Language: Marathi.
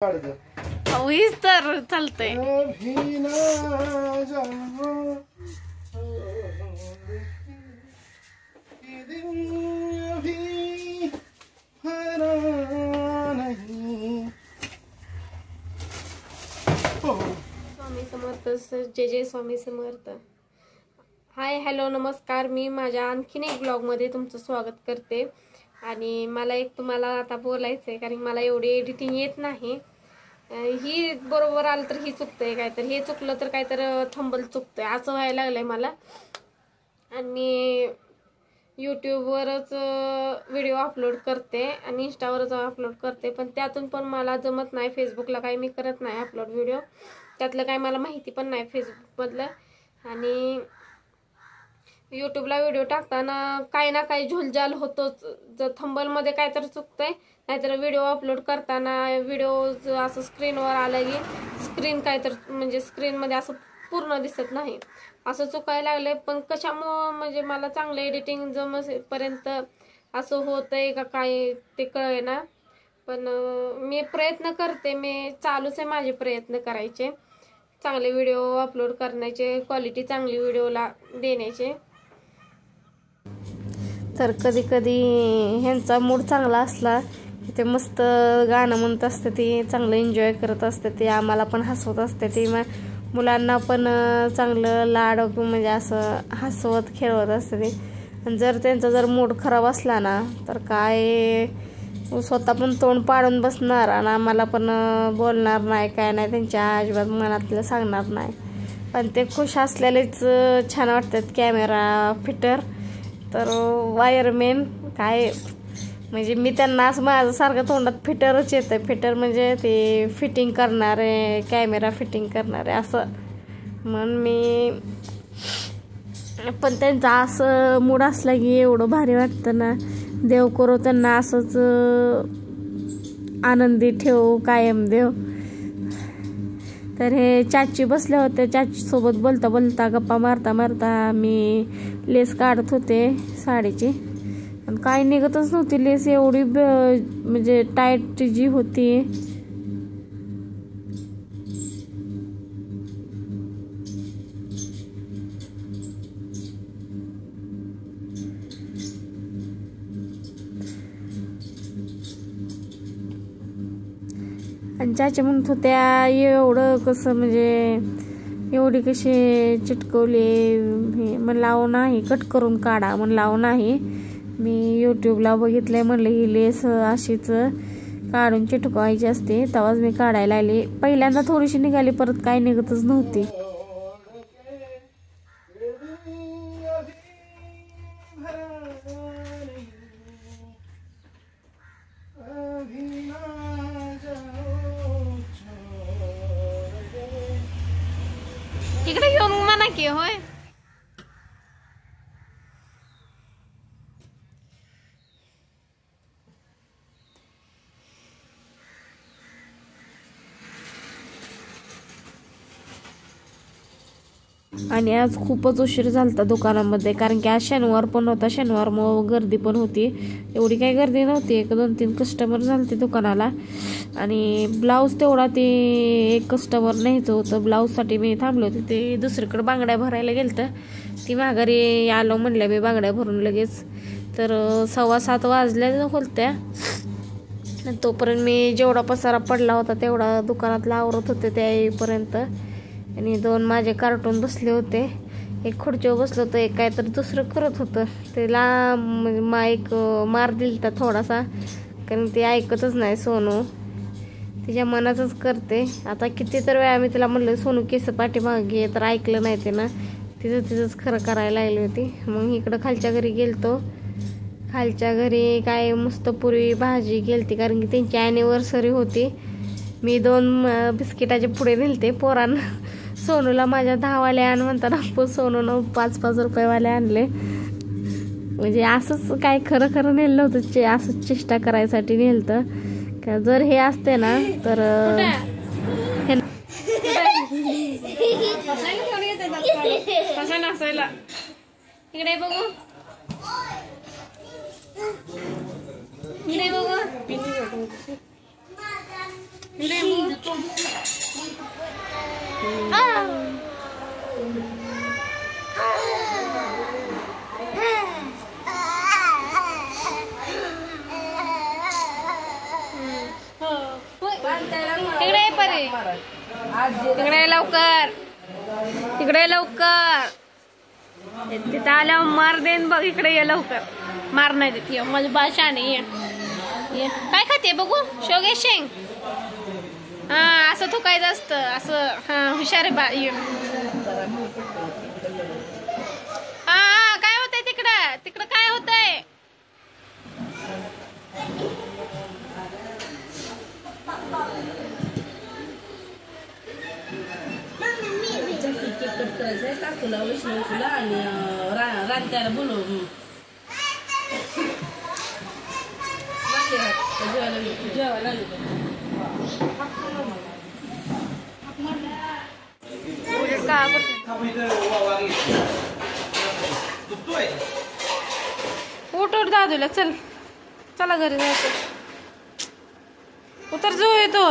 हीच तर चालतंय. स्वामी समर्थ. जय स्वामी समर्थ. हाय, हॅलो, नमस्कार. मी माझ्या आणखीन एक ब्लॉगमध्ये तुमचं स्वागत करते. आणि मला एक तुम्हाला आता बोलायचं आहे, कारण मला एवढी एडिटिंग येत नाही. ही बरोबर आलं तर ही चुकतंय, काय तर हे चुकलं तर काय तर थंबल चुकतंय, असं व्हायला लागलंय मला. आणि यूट्यूबवरच व्हिडिओ अपलोड करते आणि इंस्टावरच अपलोड करते, पण त्यातून पण मला जमत नाही. फेसबुकला काही मी करत नाही अपलोड व्हिडिओ, त्यातलं काही मला माहिती पण नाही फेसबुकमधलं. आणि यूट्यूबला व्हिडिओ टाकताना काही ना काही झोलझाल होतोच. जर थंबलमध्ये काय तर चुकतंय, नाहीतर व्हिडिओ अपलोड करताना व्हिडिओ असं स्क्रीनवर आलं की स्क्रीन काय तर म्हणजे स्क्रीनमध्ये असं पूर्ण दिसत नाही, असं चुकायला लागले. पण कशामुळं म्हणजे मला चांगलं एडिटिंग जमेपर्यंत असं होतंय का काय ते कळे ना. पण मी प्रयत्न करते, मी चालूच आहे माझे प्रयत्न करायचे, चांगले व्हिडिओ अपलोड करण्याचे, क्वालिटी चांगली व्हिडिओला देण्याचे. तर कधी कधी ह्यांचा मूड चांगला असला की ते मस्त गाणं म्हणत असते, ते चांगलं एन्जॉय करत असते, ते आम्हाला पण हसवत असते, ते मुलांना पण चांगलं लाड म्हणजे असं हसवत खेळवत असते ते. आणि जर त्यांचा जर मूड खराब असला ना तर काय स्वतः पण तोंड पाडून बसणार आणि आम्हाला पण बोलणार नाही, काय नाही, त्यांच्या अजिबात मनातलं सांगणार नाही. पण ते खुश असलेलेच छान वाटतात. कॅमेरा फिटर तर वायरमॅन काय म्हणजे मी त्यांना असं माझं सारखं तोंडात फिटरच येतं. फिटर म्हणजे ते फिटिंग करणारे, कॅमेरा फिटिंग करणारे असं म्हणून मी. पण त्यांचा असं मूड असला की एवढं भारी वाटतं ना. देव करो त्यांना असंच आनंदी ठेव कायम देव. तर हे चाची बसले होते, चाची सोबत बोलता बोलता गप्पा मारता मारता मी लेस काढत होते साडीची. आणि काय निघतच नव्हती लेस, एवढी म्हणजे टाईट जी होती. आणि चाची म्हणत होत्या एवढं कसं म्हणजे एवढी कशी चिटकवली. म्हणलं अहो नाही, कट करून काढा. म्हणलं अहो नाही, मी यूट्यूबला बघितलंय, म्हणलं ही लेस अशीच काढून चिटकवायची असते, तेव्हाच मी काढायला आली. पहिल्यांदा थोडीशी निघाली, परत काय निघतच नव्हती. इकडे घेऊन म्हणा की होय. आणि आज खूपच उशीर झालता दुकानामध्ये, कारण की आज शनिवार पण होता. शनिवार मग गर्दी पण होती. एवढी काही गर्दी नव्हती, 1-2-3 कस्टमर झालते दुकानाला. आणि ब्लाऊज तेवढा ते एक कस्टमर न्यायचं होतं, ब्लाऊजसाठी मी थांबले होते. ते दुसरीकडे बांगड्या भरायला गेलतं, ती माघारी आलो म्हणल्या मी बांगड्या भरून लगेच. तर 6:15 वाजल्या होत्या. तोपर्यंत मी जेवढा पसारा पडला होता तेवढा दुकानातला आवरत होते त्या येईपर्यंत. आणि 2 माझे कार्टून बसले होते, एक खुर्चीवर बसलं होतं, एक काय तर दुसरं करत होतं. त्याला एक मार दिलता थोडासा, कारण ते ऐकतच नाही सोनू, तिच्या मनाचंच करते. आता किती तर वेळा मी तिला म्हणलं सोनू केस पाठीमागे, तर ऐकलं नाही ते ना, तिचंच खरं करायला लागली होती. मग इकडं खालच्या घरी गेलतो. खालच्या घरी काय मस्त पुरी भाजी गेलती, कारण की त्यांची ॲनिव्हर्सरी होती. मी 2 बिस्किटाचे पुढे नेलते पोरांना. सोनूला माझ्या 10 वाले आण म्हणताना सोनूनं 5-5 रुपयेवाले आणले. म्हणजे असंच काय खरं खरं नेलं होतं, असंच चेष्टा करायसाठी नेलतं. का जर हे असते ना तर इकडे बघू, इकडे बघू. तिकडे परे, तिकडे लवकर, तिकडे लवकर. तिथं आल्यावर मार देन बघ. इकडे ये लवकर. मार नाही देत. ये माझी बाशा नाही. ये काय खाते बघू. शेवगे शेंग. हा असं थुकायचं असतं असं. हा हुशार आहे बा. ये हा हा काय होतंय तिकडं. तिकडं काय होतंय. टाकूला वैष्णवीला आणि रांच्याला बोलव. जेवायला उठ उठ दादूला. चल चला घरी जायचं. उतर जो येतो.